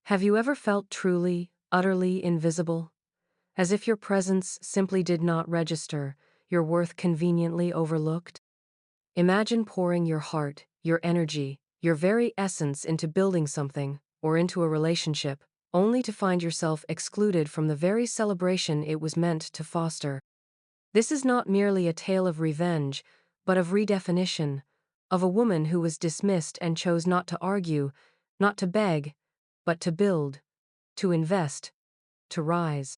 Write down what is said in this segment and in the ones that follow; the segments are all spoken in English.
Have you ever felt truly, utterly invisible? As if your presence simply did not register, your worth conveniently overlooked? Imagine pouring your heart, your energy, your very essence into building something, or into a relationship, only to find yourself excluded from the very celebration it was meant to foster. This is not merely a tale of revenge, but of redefinition, of a woman who was dismissed and chose not to argue, not to beg, but to build, to invest, to rise.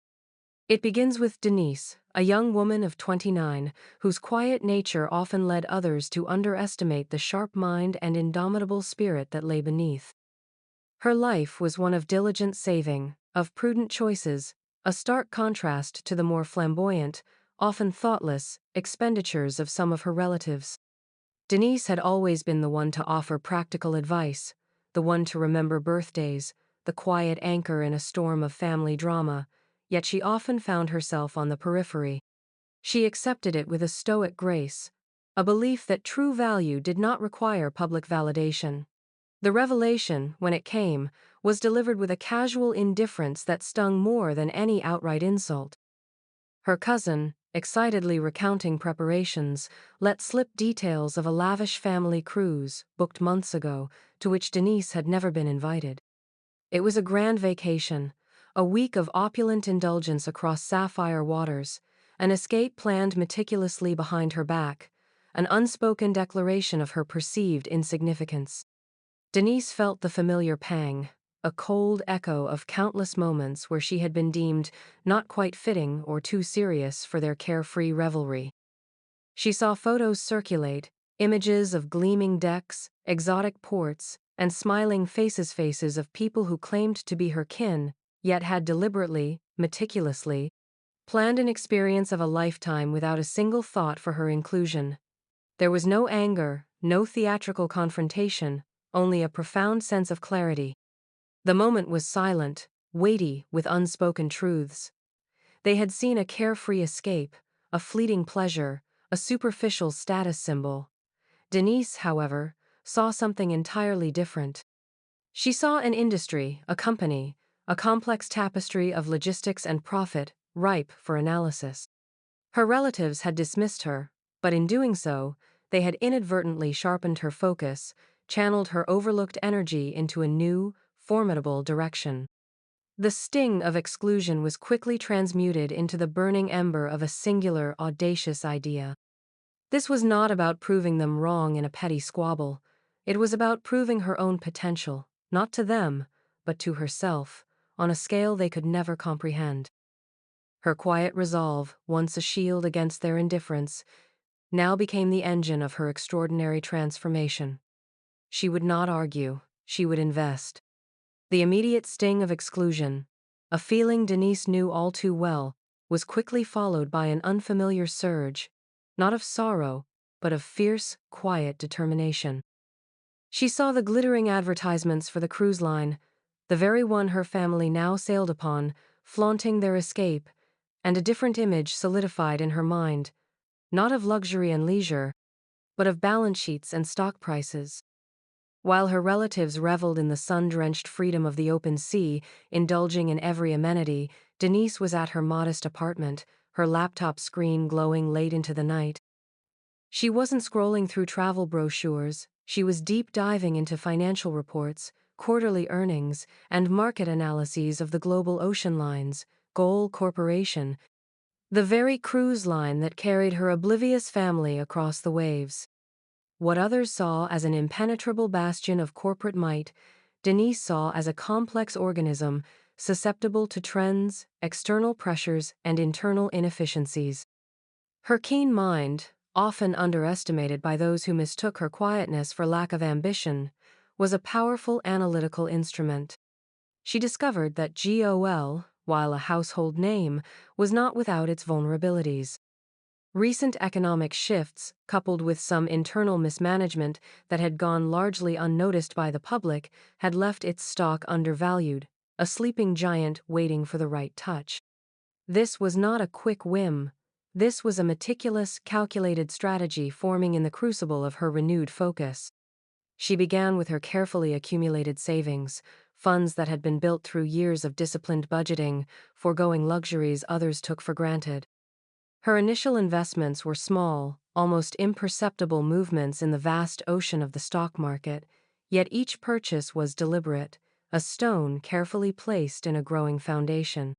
It begins with Denise, a young woman of 29, whose quiet nature often led others to underestimate the sharp mind and indomitable spirit that lay beneath. Her life was one of diligent saving, of prudent choices, a stark contrast to the more flamboyant, often thoughtless, expenditures of some of her relatives. Denise had always been the one to offer practical advice, the one to remember birthdays, the quiet anchor in a storm of family drama, yet she often found herself on the periphery. She accepted it with a stoic grace, a belief that true value did not require public validation. The revelation, when it came, was delivered with a casual indifference that stung more than any outright insult. Her cousin, excitedly recounting preparations, let slip details of a lavish family cruise, booked months ago, to which Denise had never been invited. It was a grand vacation, a week of opulent indulgence across sapphire waters, an escape planned meticulously behind her back, an unspoken declaration of her perceived insignificance. Denise felt the familiar pang, a cold echo of countless moments where she had been deemed not quite fitting or too serious for their carefree revelry. She saw photos circulate, images of gleaming decks, exotic ports, and smiling faces of people who claimed to be her kin, yet had deliberately, meticulously, planned an experience of a lifetime without a single thought for her inclusion. There was no anger, no theatrical confrontation, only a profound sense of clarity. The moment was silent, weighty with unspoken truths. They had seen a carefree escape, a fleeting pleasure, a superficial status symbol. Denise, however, saw something entirely different. She saw an industry, a company, a complex tapestry of logistics and profit, ripe for analysis. Her relatives had dismissed her, but in doing so, they had inadvertently sharpened her focus, channeled her overlooked energy into a new, formidable direction. The sting of exclusion was quickly transmuted into the burning ember of a singular, audacious idea. This was not about proving them wrong in a petty squabble. It was about proving her own potential, not to them, but to herself, on a scale they could never comprehend. Her quiet resolve, once a shield against their indifference, now became the engine of her extraordinary transformation. She would not argue, she would invest. The immediate sting of exclusion, a feeling Denise knew all too well, was quickly followed by an unfamiliar surge, not of sorrow, but of fierce, quiet determination. She saw the glittering advertisements for the cruise line, the very one her family now sailed upon, flaunting their escape, and a different image solidified in her mind, not of luxury and leisure, but of balance sheets and stock prices. While her relatives reveled in the sun-drenched freedom of the open sea, indulging in every amenity, Denise was at her modest apartment, her laptop screen glowing late into the night. She wasn't scrolling through travel brochures, she was deep diving into financial reports, quarterly earnings, and market analyses of the global ocean lines, Goal Corporation, the very cruise line that carried her oblivious family across the waves. What others saw as an impenetrable bastion of corporate might, Denise saw as a complex organism susceptible to trends, external pressures, and internal inefficiencies. Her keen mind, often underestimated by those who mistook her quietness for lack of ambition, was a powerful analytical instrument. She discovered that GOL, while a household name, was not without its vulnerabilities. Recent economic shifts, coupled with some internal mismanagement that had gone largely unnoticed by the public, had left its stock undervalued, a sleeping giant waiting for the right touch. This was not a quick whim. This was a meticulous, calculated strategy forming in the crucible of her renewed focus. She began with her carefully accumulated savings, funds that had been built through years of disciplined budgeting, foregoing luxuries others took for granted. Her initial investments were small, almost imperceptible movements in the vast ocean of the stock market, yet each purchase was deliberate, a stone carefully placed in a growing foundation.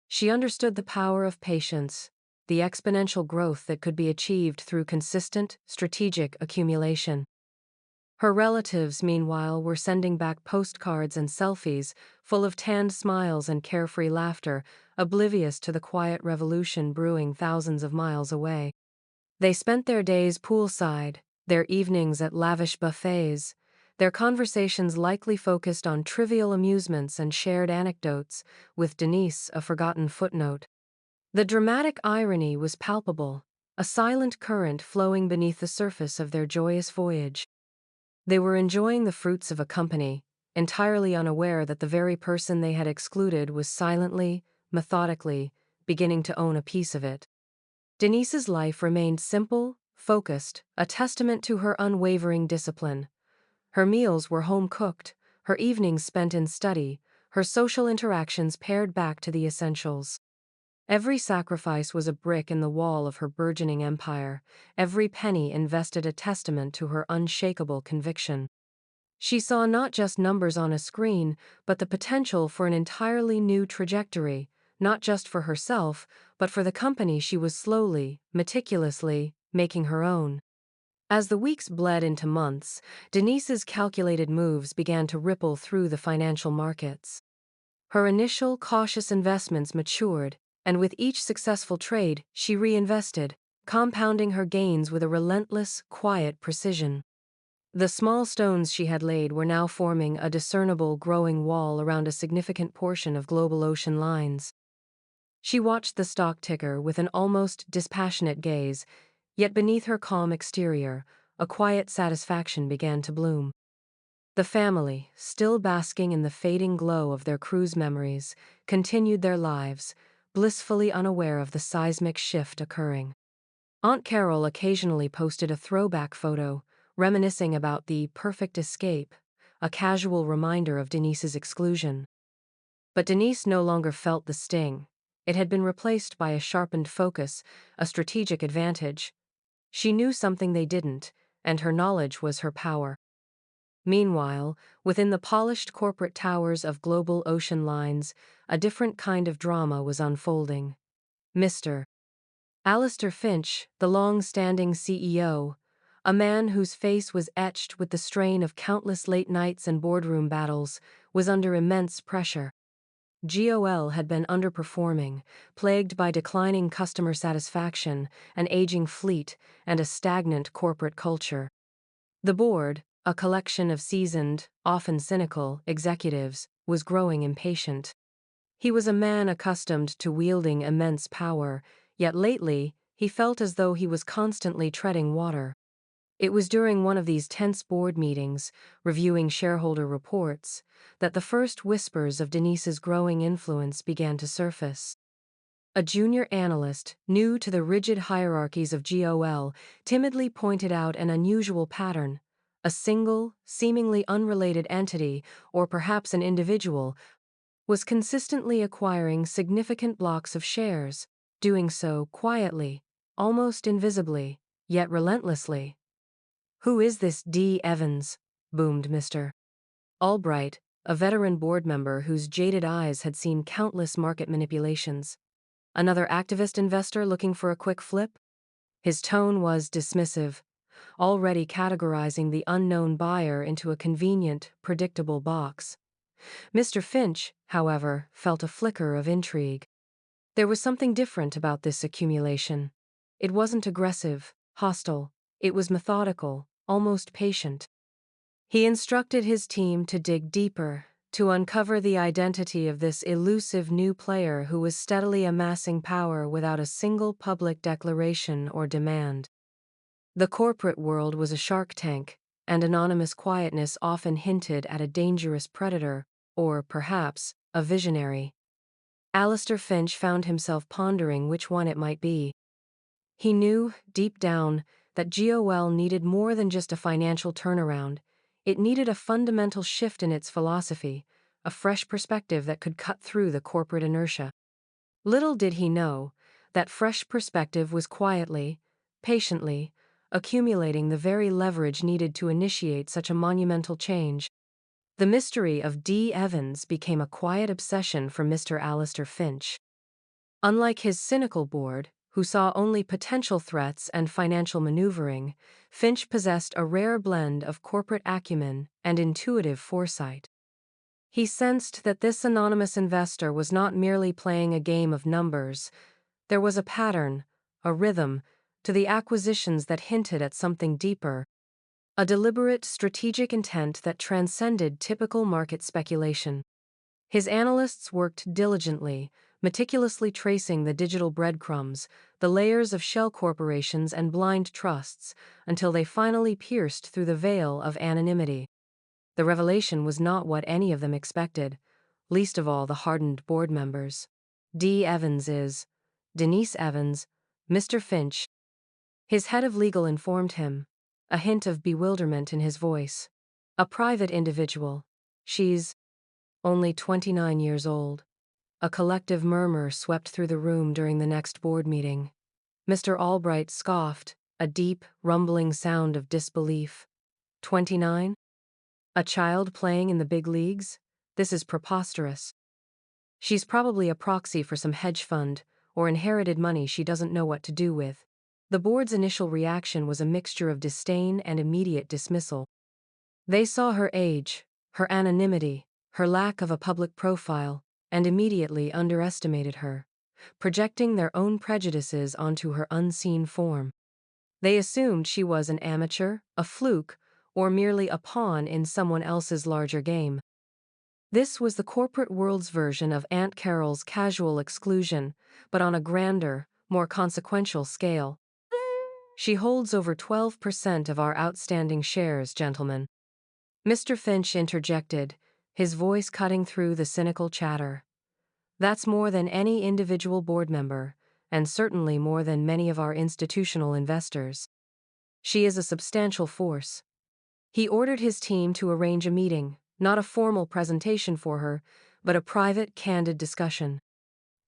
She understood the power of patience, the exponential growth that could be achieved through consistent, strategic accumulation. Her relatives, meanwhile, were sending back postcards and selfies, full of tanned smiles and carefree laughter, oblivious to the quiet revolution brewing thousands of miles away. They spent their days poolside, their evenings at lavish buffets, their conversations likely focused on trivial amusements and shared anecdotes, with Denise a forgotten footnote. The dramatic irony was palpable, a silent current flowing beneath the surface of their joyous voyage. They were enjoying the fruits of a company, entirely unaware that the very person they had excluded was silently, methodically, beginning to own a piece of it. Denise's life remained simple, focused, a testament to her unwavering discipline. Her meals were home-cooked, her evenings spent in study, her social interactions pared back to the essentials. Every sacrifice was a brick in the wall of her burgeoning empire, every penny invested a testament to her unshakable conviction. She saw not just numbers on a screen, but the potential for an entirely new trajectory, not just for herself, but for the company she was slowly, meticulously, making her own. As the weeks bled into months, Denise's calculated moves began to ripple through the financial markets. Her initial cautious investments matured, and with each successful trade, she reinvested, compounding her gains with a relentless, quiet precision. The small stones she had laid were now forming a discernible growing wall around a significant portion of global ocean lines. She watched the stock ticker with an almost dispassionate gaze, yet beneath her calm exterior, a quiet satisfaction began to bloom. The family, still basking in the fading glow of their cruise memories, continued their lives, blissfully unaware of the seismic shift occurring. Aunt Carol occasionally posted a throwback photo, reminiscing about the perfect escape, a casual reminder of Denise's exclusion. But Denise no longer felt the sting. It had been replaced by a sharpened focus, a strategic advantage. She knew something they didn't, and her knowledge was her power. Meanwhile, within the polished corporate towers of global ocean lines, a different kind of drama was unfolding. Mr. Alistair Finch, the long-standing CEO, a man whose face was etched with the strain of countless late nights and boardroom battles, was under immense pressure. GOL had been underperforming, plagued by declining customer satisfaction, an aging fleet, and a stagnant corporate culture. The board, a collection of seasoned, often cynical, executives, was growing impatient. He was a man accustomed to wielding immense power, yet lately, he felt as though he was constantly treading water. It was during one of these tense board meetings, reviewing shareholder reports, that the first whispers of Denise's growing influence began to surface. A junior analyst, new to the rigid hierarchies of GOL, timidly pointed out an unusual pattern. A single, seemingly unrelated entity, or perhaps an individual, was consistently acquiring significant blocks of shares, doing so quietly, almost invisibly, yet relentlessly. "Who is this D. Evans?" boomed Mr. Albright, a veteran board member whose jaded eyes had seen countless market manipulations. Another activist investor looking for a quick flip? His tone was dismissive, already categorizing the unknown buyer into a convenient, predictable box. Mr. Finch, however, felt a flicker of intrigue. There was something different about this accumulation. It wasn't aggressive, hostile. It was methodical, almost patient. He instructed his team to dig deeper, to uncover the identity of this elusive new player who was steadily amassing power without a single public declaration or demand. The corporate world was a shark tank, and anonymous quietness often hinted at a dangerous predator, or, perhaps, a visionary. Alistair Finch found himself pondering which one it might be. He knew, deep down, that GOL needed more than just a financial turnaround. It needed a fundamental shift in its philosophy, a fresh perspective that could cut through the corporate inertia. Little did he know that fresh perspective was quietly, patiently, accumulating the very leverage needed to initiate such a monumental change. The mystery of D. Evans became a quiet obsession for Mr. Alistair Finch. Unlike his cynical board, who saw only potential threats and financial maneuvering, Finch possessed a rare blend of corporate acumen and intuitive foresight. He sensed that this anonymous investor was not merely playing a game of numbers. There was a pattern, a rhythm, to the acquisitions that hinted at something deeper, a deliberate strategic intent that transcended typical market speculation. His analysts worked diligently, meticulously tracing the digital breadcrumbs, the layers of shell corporations and blind trusts, until they finally pierced through the veil of anonymity. The revelation was not what any of them expected, least of all the hardened board members. D. Evans is Denise Evans, Mr. Finch. His head of legal informed him, a hint of bewilderment in his voice. A private individual. She's only 29 years old. A collective murmur swept through the room during the next board meeting. Mr. Albright scoffed, a deep, rumbling sound of disbelief. 29? A child playing in the big leagues? This is preposterous. She's probably a proxy for some hedge fund, or inherited money she doesn't know what to do with. The board's initial reaction was a mixture of disdain and immediate dismissal. They saw her age, her anonymity, her lack of a public profile, and immediately underestimated her, projecting their own prejudices onto her unseen form. They assumed she was an amateur, a fluke, or merely a pawn in someone else's larger game. This was the corporate world's version of Aunt Carol's casual exclusion, but on a grander, more consequential scale. She holds over 12% of our outstanding shares, gentlemen. Mr. Finch interjected, his voice cutting through the cynical chatter. That's more than any individual board member, and certainly more than many of our institutional investors. She is a substantial force. He ordered his team to arrange a meeting, not a formal presentation for her, but a private, candid discussion.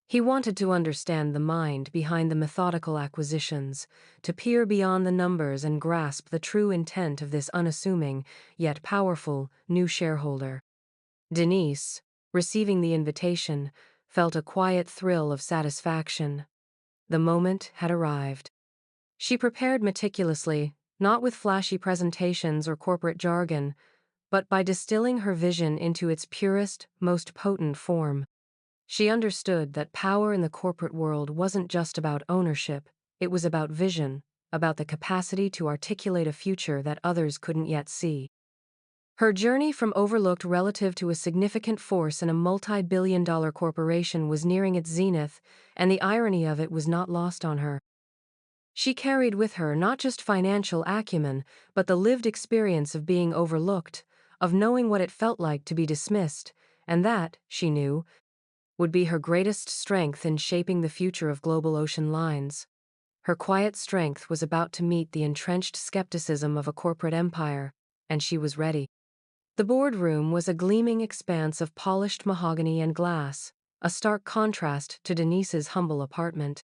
He wanted to understand the mind behind the methodical acquisitions, to peer beyond the numbers and grasp the true intent of this unassuming, yet powerful, new shareholder. Denise, receiving the invitation, felt a quiet thrill of satisfaction. The moment had arrived. She prepared meticulously, not with flashy presentations or corporate jargon, but by distilling her vision into its purest, most potent form. She understood that power in the corporate world wasn't just about ownership, it was about vision, about the capacity to articulate a future that others couldn't yet see. Her journey from overlooked relative to a significant force in a multi-billion-dollar corporation was nearing its zenith, and the irony of it was not lost on her. She carried with her not just financial acumen, but the lived experience of being overlooked, of knowing what it felt like to be dismissed, and that, she knew, would be her greatest strength in shaping the future of global ocean lines. Her quiet strength was about to meet the entrenched skepticism of a corporate empire, and she was ready. The boardroom was a gleaming expanse of polished mahogany and glass, a stark contrast to Denise's humble apartment.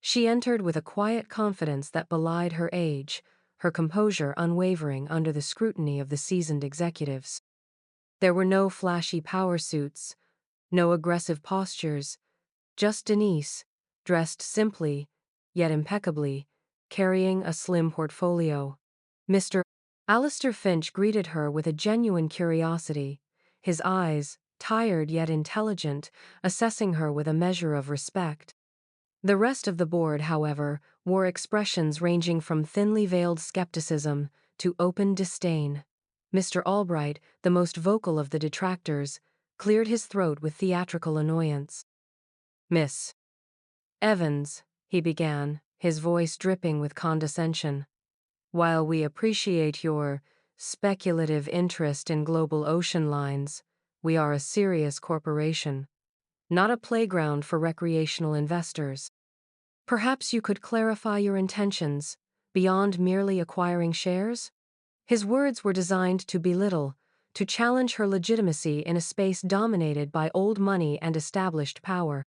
She entered with a quiet confidence that belied her age, her composure unwavering under the scrutiny of the seasoned executives. There were no flashy power suits, no aggressive postures, just Denise, dressed simply, yet impeccably, carrying a slim portfolio. Mr. Alistair Finch greeted her with a genuine curiosity, his eyes, tired yet intelligent, assessing her with a measure of respect. The rest of the board, however, wore expressions ranging from thinly veiled skepticism to open disdain. Mr. Albright, the most vocal of the detractors, cleared his throat with theatrical annoyance. "Miss Evans," he began, his voice dripping with condescension, "while we appreciate your speculative interest in global ocean lines, we are a serious corporation, not a playground for recreational investors. Perhaps you could clarify your intentions, beyond merely acquiring shares?" His words were designed to belittle, to challenge her legitimacy in a space dominated by old money and established power.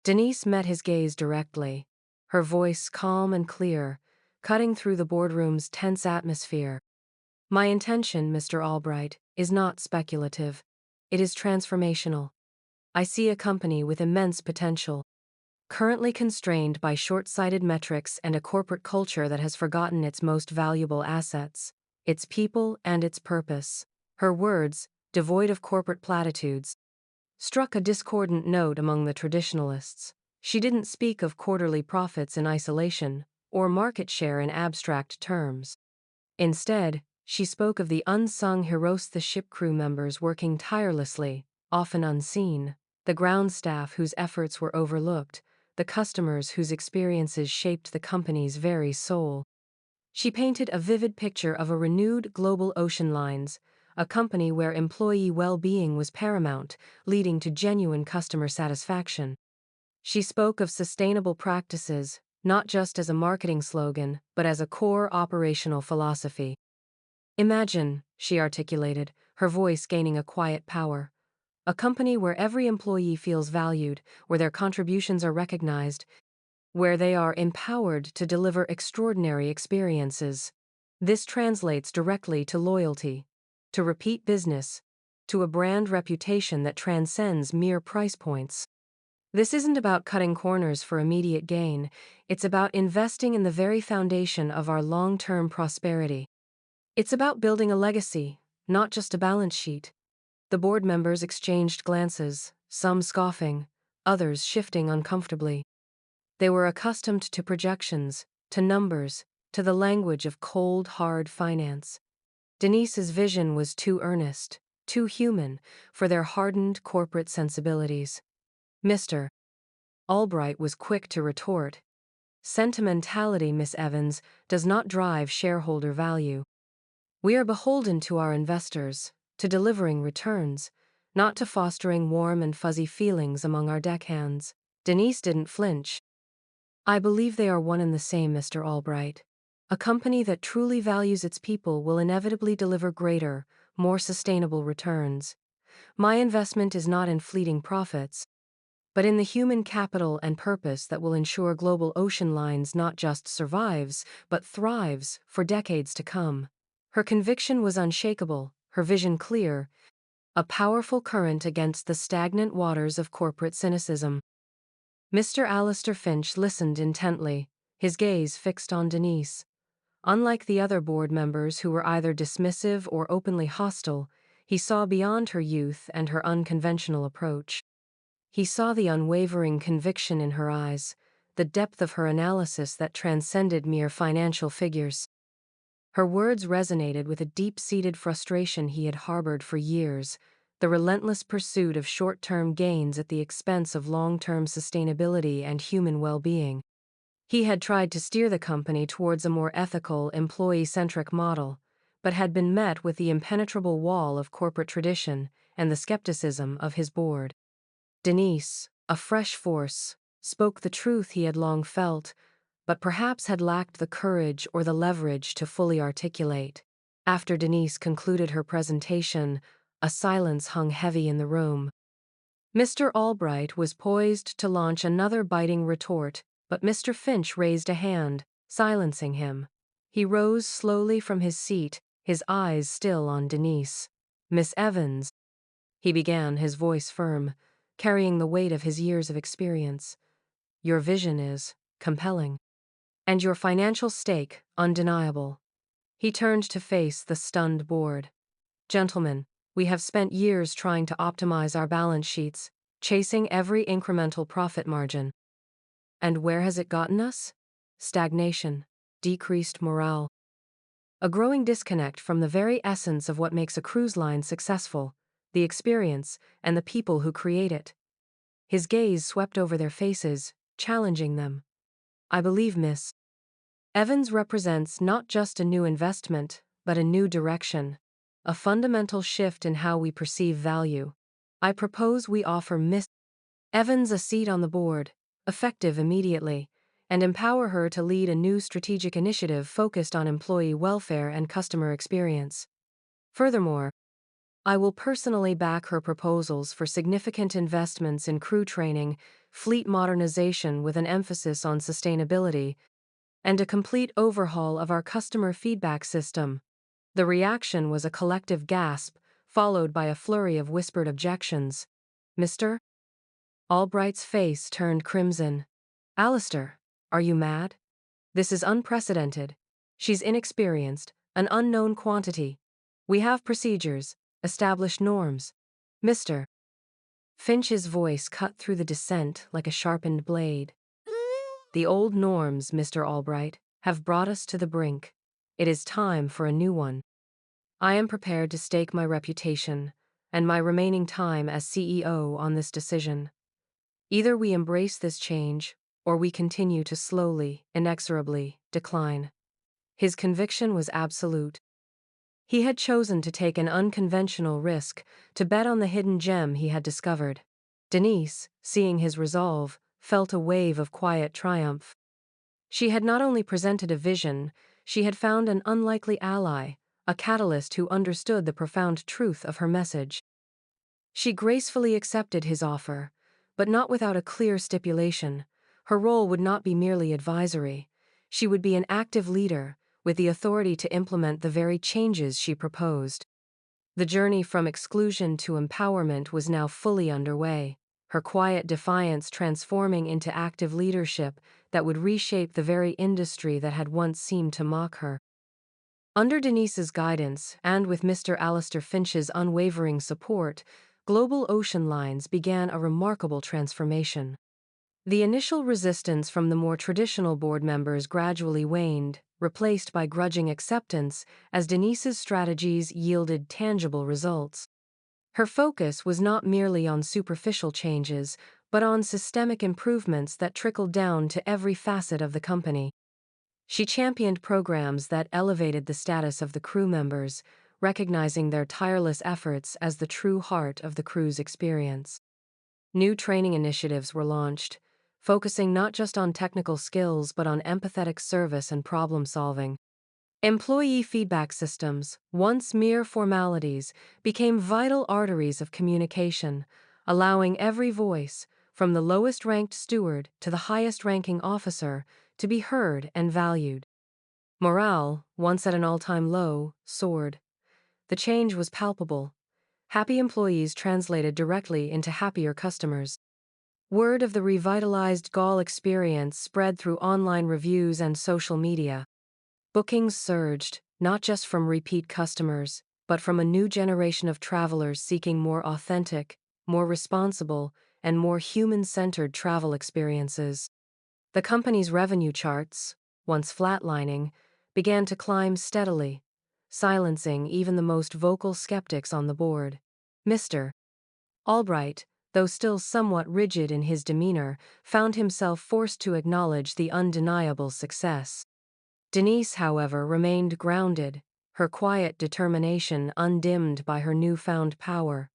Denise met his gaze directly, her voice calm and clear, cutting through the boardroom's tense atmosphere. My intention, Mr. Albright, is not speculative. It is transformational. I see a company with immense potential, currently constrained by short-sighted metrics and a corporate culture that has forgotten its most valuable assets, its people and its purpose. Her words, devoid of corporate platitudes, struck a discordant note among the traditionalists. She didn't speak of quarterly profits in isolation, or market share in abstract terms. Instead, she spoke of the unsung heroes, the ship crew members working tirelessly, often unseen, the ground staff whose efforts were overlooked, the customers whose experiences shaped the company's very soul. She painted a vivid picture of a renewed global ocean lines, a company where employee well-being was paramount, leading to genuine customer satisfaction. She spoke of sustainable practices, not just as a marketing slogan, but as a core operational philosophy. Imagine, she articulated, her voice gaining a quiet power. A company where every employee feels valued, where their contributions are recognized, where they are empowered to deliver extraordinary experiences. This translates directly to loyalty, to repeat business, to a brand reputation that transcends mere price points. This isn't about cutting corners for immediate gain, it's about investing in the very foundation of our long-term prosperity. It's about building a legacy, not just a balance sheet. The board members exchanged glances, some scoffing, others shifting uncomfortably. They were accustomed to projections, to numbers, to the language of cold, hard finance. Denise's vision was too earnest, too human, for their hardened corporate sensibilities. Mr. Albright was quick to retort. Sentimentality, Miss Evans, does not drive shareholder value. We are beholden to our investors, to delivering returns, not to fostering warm and fuzzy feelings among our deckhands. Denise didn't flinch. I believe they are one and the same, Mr. Albright. A company that truly values its people will inevitably deliver greater, more sustainable returns. My investment is not in fleeting profits, but in the human capital and purpose that will ensure global ocean lines not just survives, but thrives for decades to come. Her conviction was unshakable, her vision clear, a powerful current against the stagnant waters of corporate cynicism. Mr. Alistair Finch listened intently, his gaze fixed on Denise. Unlike the other board members who were either dismissive or openly hostile, he saw beyond her youth and her unconventional approach. He saw the unwavering conviction in her eyes, the depth of her analysis that transcended mere financial figures. Her words resonated with a deep-seated frustration he had harbored for years, the relentless pursuit of short-term gains at the expense of long-term sustainability and human well-being. He had tried to steer the company towards a more ethical, employee-centric model, but had been met with the impenetrable wall of corporate tradition and the skepticism of his board. Denise, a fresh force, spoke the truth he had long felt, but perhaps had lacked the courage or the leverage to fully articulate. After Denise concluded her presentation, a silence hung heavy in the room. Mr. Albright was poised to launch another biting retort, but Mr. Finch raised a hand, silencing him. He rose slowly from his seat, his eyes still on Denise. Miss Evans, he began, his voice firm, carrying the weight of his years of experience. Your vision is compelling. And your financial stake, undeniable. He turned to face the stunned board. Gentlemen, we have spent years trying to optimize our balance sheets, chasing every incremental profit margin. And where has it gotten us? Stagnation, decreased morale, a growing disconnect from the very essence of what makes a cruise line successful, the experience and the people who create it. His gaze swept over their faces, challenging them. I believe Miss Evans represents not just a new investment, but a new direction, a fundamental shift in how we perceive value. I propose we offer Miss Evans a seat on the board, effective immediately, and empower her to lead a new strategic initiative focused on employee welfare and customer experience. Furthermore, I will personally back her proposals for significant investments in crew training, fleet modernization with an emphasis on sustainability, and a complete overhaul of our customer feedback system." The reaction was a collective gasp, followed by a flurry of whispered objections. Mr. Albright's face turned crimson. "Alistair, are you mad? This is unprecedented. She's inexperienced, an unknown quantity. We have procedures, established norms." Mr. Finch's voice cut through the dissent like a sharpened blade. "The old norms, Mr. Albright, have brought us to the brink. It is time for a new one. I am prepared to stake my reputation and my remaining time as CEO on this decision. Either we embrace this change, or we continue to slowly, inexorably, decline." His conviction was absolute. He had chosen to take an unconventional risk, to bet on the hidden gem he had discovered. Denise, seeing his resolve, felt a wave of quiet triumph. She had not only presented a vision, she had found an unlikely ally, a catalyst who understood the profound truth of her message. She gracefully accepted his offer, but not without a clear stipulation. Her role would not be merely advisory. She would be an active leader, with the authority to implement the very changes she proposed. The journey from exclusion to empowerment was now fully underway, her quiet defiance transforming into active leadership that would reshape the very industry that had once seemed to mock her. Under Denise's guidance, and with Mr. Alistair Finch's unwavering support, Global Ocean Lines began a remarkable transformation. The initial resistance from the more traditional board members gradually waned, replaced by grudging acceptance as Denise's strategies yielded tangible results. Her focus was not merely on superficial changes, but on systemic improvements that trickled down to every facet of the company. She championed programs that elevated the status of the crew members, recognizing their tireless efforts as the true heart of the crew's experience. New training initiatives were launched, focusing not just on technical skills but on empathetic service and problem solving. Employee feedback systems, once mere formalities, became vital arteries of communication, allowing every voice, from the lowest ranked steward to the highest ranking officer, to be heard and valued. Morale, once at an all-time low, soared. The change was palpable. Happy employees translated directly into happier customers. Word of the revitalized Gaul experience spread through online reviews and social media. Bookings surged, not just from repeat customers, but from a new generation of travelers seeking more authentic, more responsible, and more human-centered travel experiences. The company's revenue charts, once flatlining, began to climb steadily, silencing even the most vocal skeptics on the board. Mr. Albright, though still somewhat rigid in his demeanor, found himself forced to acknowledge the undeniable success. Denise, however, remained grounded, her quiet determination undimmed by her newfound power.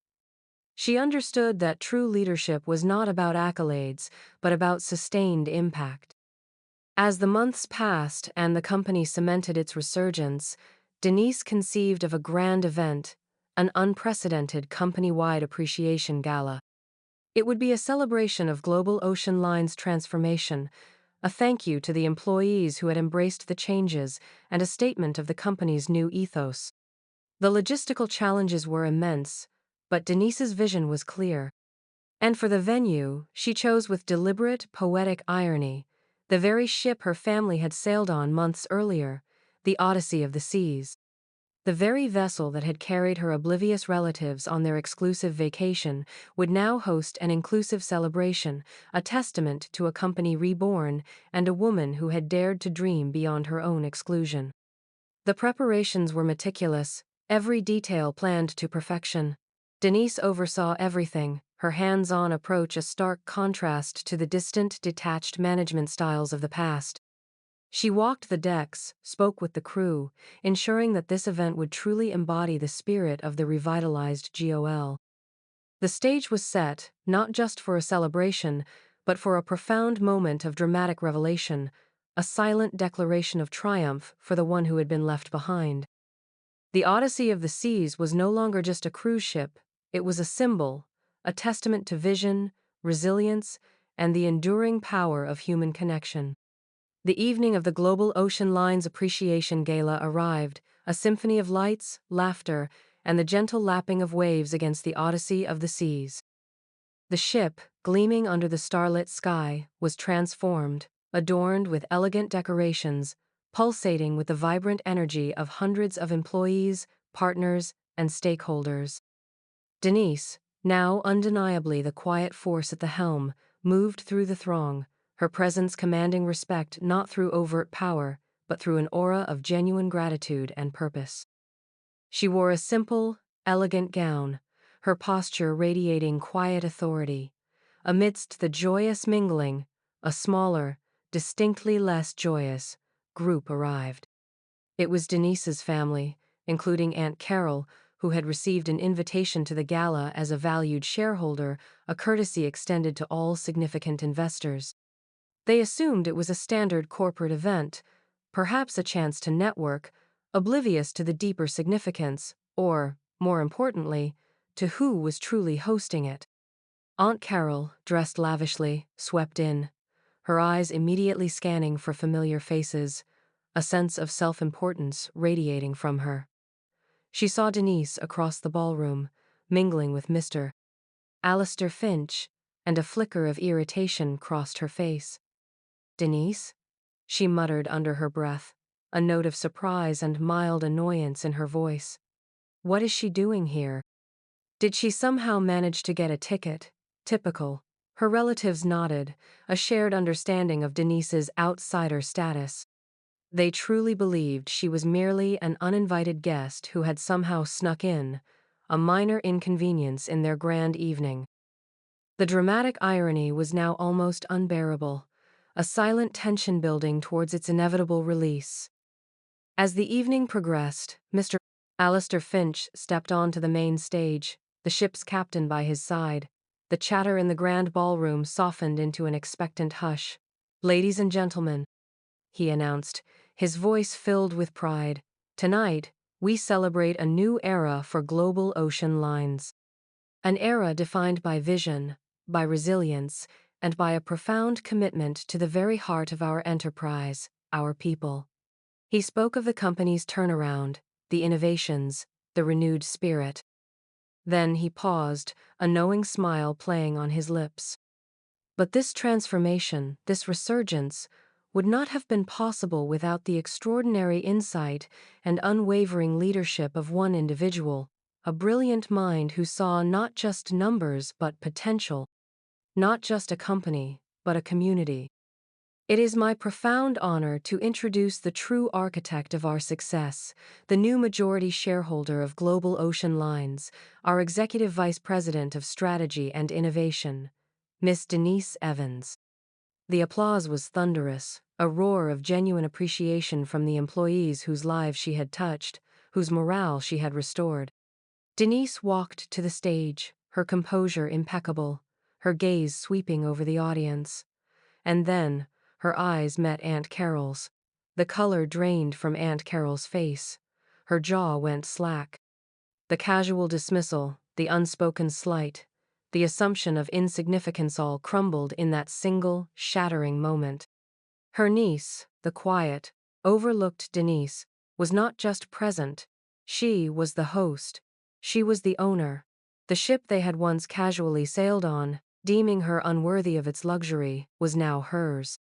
She understood that true leadership was not about accolades, but about sustained impact. As the months passed and the company cemented its resurgence, Denise conceived of a grand event, an unprecedented company-wide appreciation gala. It would be a celebration of Global Ocean Line's transformation, a thank you to the employees who had embraced the changes, and a statement of the company's new ethos. The logistical challenges were immense, but Denise's vision was clear. And for the venue, she chose with deliberate, poetic irony the very ship her family had sailed on months earlier, the Odyssey of the Seas. The very vessel that had carried her oblivious relatives on their exclusive vacation would now host an inclusive celebration, a testament to a company reborn and a woman who had dared to dream beyond her own exclusion. The preparations were meticulous, every detail planned to perfection. Denise oversaw everything, her hands-on approach a stark contrast to the distant, detached management styles of the past. She walked the decks, spoke with the crew, ensuring that this event would truly embody the spirit of the revitalized GOL. The stage was set, not just for a celebration, but for a profound moment of dramatic revelation, a silent declaration of triumph for the one who had been left behind. The Odyssey of the Seas was no longer just a cruise ship, it was a symbol, a testament to vision, resilience, and the enduring power of human connection. The evening of the Global Ocean Lines Appreciation Gala arrived, a symphony of lights, laughter, and the gentle lapping of waves against the Odyssey of the Seas. The ship, gleaming under the starlit sky, was transformed, adorned with elegant decorations, pulsating with the vibrant energy of hundreds of employees, partners, and stakeholders. Denise, now undeniably the quiet force at the helm, moved through the throng, her presence commanding respect not through overt power, but through an aura of genuine gratitude and purpose. She wore a simple, elegant gown, her posture radiating quiet authority. Amidst the joyous mingling, a smaller, distinctly less joyous, group arrived. It was Denise's family, including Aunt Carol, who had received an invitation to the gala as a valued shareholder, a courtesy extended to all significant investors. They assumed it was a standard corporate event, perhaps a chance to network, oblivious to the deeper significance, or, more importantly, to who was truly hosting it. Aunt Carol, dressed lavishly, swept in, her eyes immediately scanning for familiar faces, a sense of self-importance radiating from her. She saw Denise across the ballroom, mingling with Mr. Alistair Finch, and a flicker of irritation crossed her face. "Denise?" she muttered under her breath, a note of surprise and mild annoyance in her voice. "What is she doing here? Did she somehow manage to get a ticket?" Typical. Her relatives nodded, a shared understanding of Denise's outsider status. They truly believed she was merely an uninvited guest who had somehow snuck in, a minor inconvenience in their grand evening. The dramatic irony was now almost unbearable, a silent tension building towards its inevitable release. As the evening progressed, Mr. Alistair Finch stepped onto the main stage, the ship's captain by his side. The chatter in the grand ballroom softened into an expectant hush. "Ladies and gentlemen," he announced, his voice filled with pride, "tonight, we celebrate a new era for Global Ocean Lines. An era defined by vision, by resilience, and by a profound commitment to the very heart of our enterprise, our people." He spoke of the company's turnaround, the innovations, the renewed spirit. Then he paused, a knowing smile playing on his lips. But this transformation, this resurgence, would not have been possible without the extraordinary insight and unwavering leadership of one individual, a brilliant mind who saw not just numbers but potential, not just a company, but a community. It is my profound honor to introduce the true architect of our success, the new majority shareholder of Global Ocean Lines, our Executive Vice President of Strategy and Innovation, Miss Denise Evans. The applause was thunderous, a roar of genuine appreciation from the employees whose lives she had touched, whose morale she had restored. Denise walked to the stage, her composure impeccable, her gaze sweeping over the audience. And then, her eyes met Aunt Carol's. The color drained from Aunt Carol's face. Her jaw went slack. The casual dismissal, the unspoken slight, the assumption of insignificance all crumbled in that single, shattering moment. Her niece, the quiet, overlooked Denise, was not just present. She was the host. She was the owner. The ship they had once casually sailed on, deeming her unworthy of its luxury, was now hers.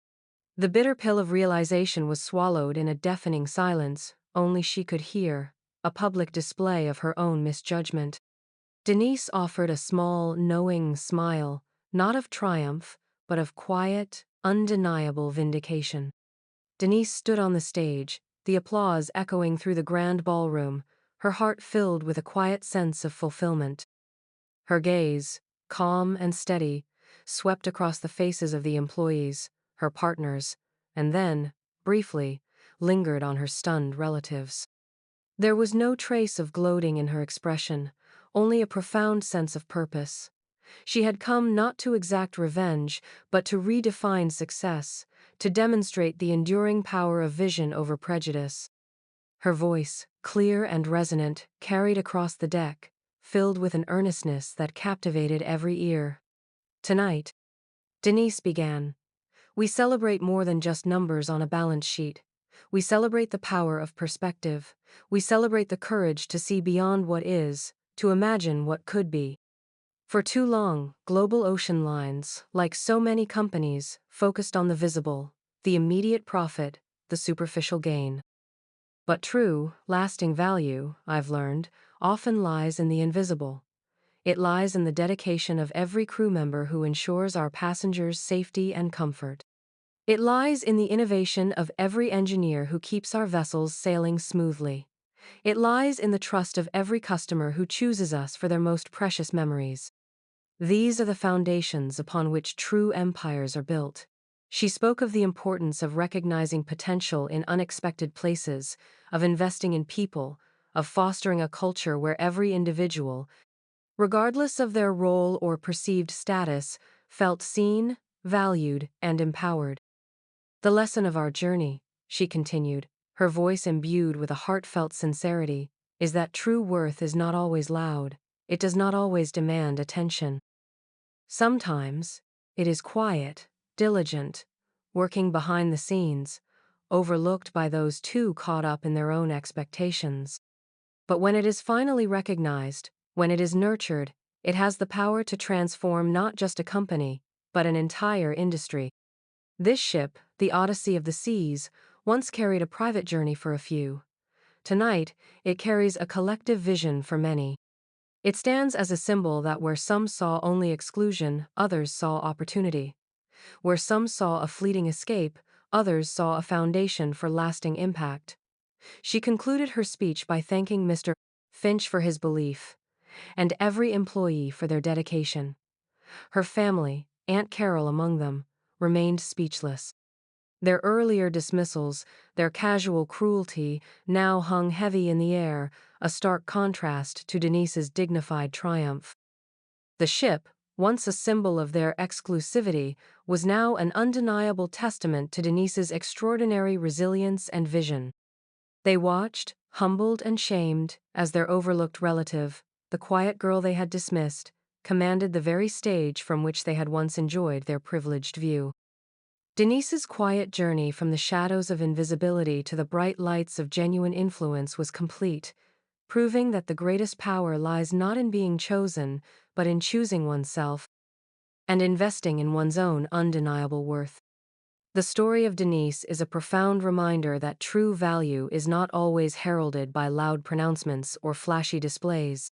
The bitter pill of realization was swallowed in a deafening silence, only she could hear, a public display of her own misjudgment. Denise offered a small, knowing smile, not of triumph, but of quiet, undeniable vindication. Denise stood on the stage, the applause echoing through the grand ballroom, her heart filled with a quiet sense of fulfillment. Her gaze, calm and steady, swept across the faces of the employees, her partners, and then, briefly, lingered on her stunned relatives. There was no trace of gloating in her expression, only a profound sense of purpose. She had come not to exact revenge, but to redefine success, to demonstrate the enduring power of vision over prejudice. Her voice, clear and resonant, carried across the deck, filled with an earnestness that captivated every ear. Tonight, Denise began, we celebrate more than just numbers on a balance sheet. We celebrate the power of perspective. We celebrate the courage to see beyond what is, to imagine what could be. For too long, global ocean lines, like so many companies, focused on the visible, the immediate profit, the superficial gain. But true, lasting value, I've learned, often lies in the invisible. It lies in the dedication of every crew member who ensures our passengers' safety and comfort. It lies in the innovation of every engineer who keeps our vessels sailing smoothly. It lies in the trust of every customer who chooses us for their most precious memories. These are the foundations upon which true empires are built. She spoke of the importance of recognizing potential in unexpected places, of investing in people, of fostering a culture where every individual, regardless of their role or perceived status, felt seen, valued, and empowered. The lesson of our journey, she continued, her voice imbued with a heartfelt sincerity, is that true worth is not always loud, it does not always demand attention. Sometimes, it is quiet, diligent, working behind the scenes, overlooked by those too caught up in their own expectations. But when it is finally recognized, when it is nurtured, it has the power to transform not just a company, but an entire industry. This ship, the Odyssey of the Seas, once carried a private journey for a few. Tonight, it carries a collective vision for many. It stands as a symbol that where some saw only exclusion, others saw opportunity. Where some saw a fleeting escape, others saw a foundation for lasting impact. She concluded her speech by thanking Mr. Finch for his belief, and every employee for their dedication. Her family, Aunt Carol among them, remained speechless. Their earlier dismissals, their casual cruelty, now hung heavy in the air, a stark contrast to Denise's dignified triumph. The ship, once a symbol of their exclusivity, was now an undeniable testament to Denise's extraordinary resilience and vision. They watched, humbled and shamed, as their overlooked relative, the quiet girl they had dismissed, commanded the very stage from which they had once enjoyed their privileged view. Denise's quiet journey from the shadows of invisibility to the bright lights of genuine influence was complete, proving that the greatest power lies not in being chosen, but in choosing oneself and investing in one's own undeniable worth. The story of Denise is a profound reminder that true value is not always heralded by loud pronouncements or flashy displays.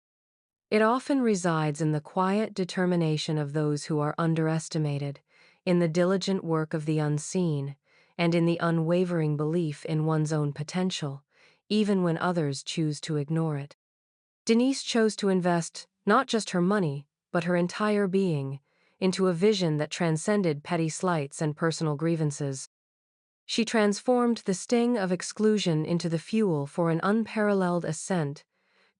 It often resides in the quiet determination of those who are underestimated, in the diligent work of the unseen, and in the unwavering belief in one's own potential, even when others choose to ignore it. Denise chose to invest not just her money, but her entire being, into a vision that transcended petty slights and personal grievances. She transformed the sting of exclusion into the fuel for an unparalleled ascent,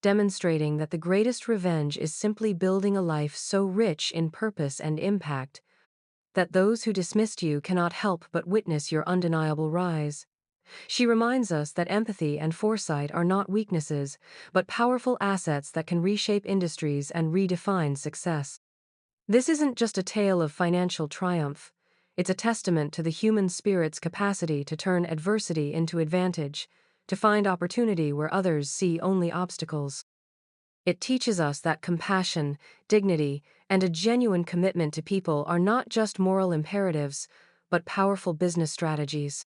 demonstrating that the greatest revenge is simply building a life so rich in purpose and impact that those who dismissed you cannot help but witness your undeniable rise. She reminds us that empathy and foresight are not weaknesses, but powerful assets that can reshape industries and redefine success. This isn't just a tale of financial triumph. It's a testament to the human spirit's capacity to turn adversity into advantage, to find opportunity where others see only obstacles. It teaches us that compassion, dignity, and a genuine commitment to people are not just moral imperatives, but powerful business strategies.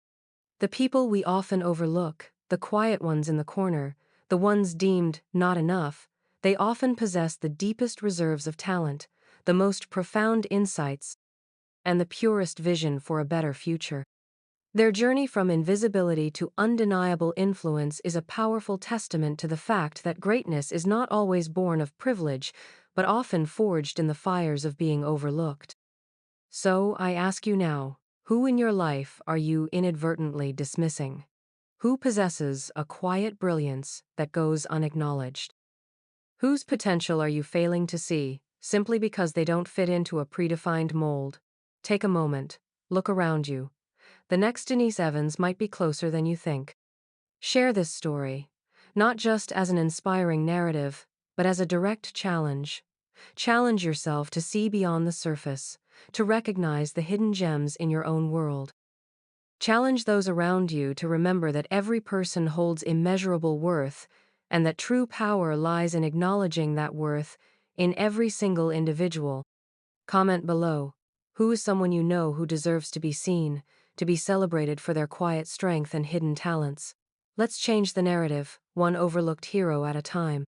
The people we often overlook, the quiet ones in the corner, the ones deemed not enough, they often possess the deepest reserves of talent, the most profound insights, and the purest vision for a better future. Their journey from invisibility to undeniable influence is a powerful testament to the fact that greatness is not always born of privilege, but often forged in the fires of being overlooked. So, I ask you now, who in your life are you inadvertently dismissing? Who possesses a quiet brilliance that goes unacknowledged? Whose potential are you failing to see, simply because they don't fit into a predefined mold? Take a moment, look around you. The next Denise Evans might be closer than you think. Share this story, not just as an inspiring narrative, but as a direct challenge. Challenge yourself to see beyond the surface, to recognize the hidden gems in your own world. Challenge those around you to remember that every person holds immeasurable worth and that true power lies in acknowledging that worth in every single individual. Comment below. Who is someone you know who deserves to be seen, to be celebrated for their quiet strength and hidden talents? Let's change the narrative, one overlooked hero at a time.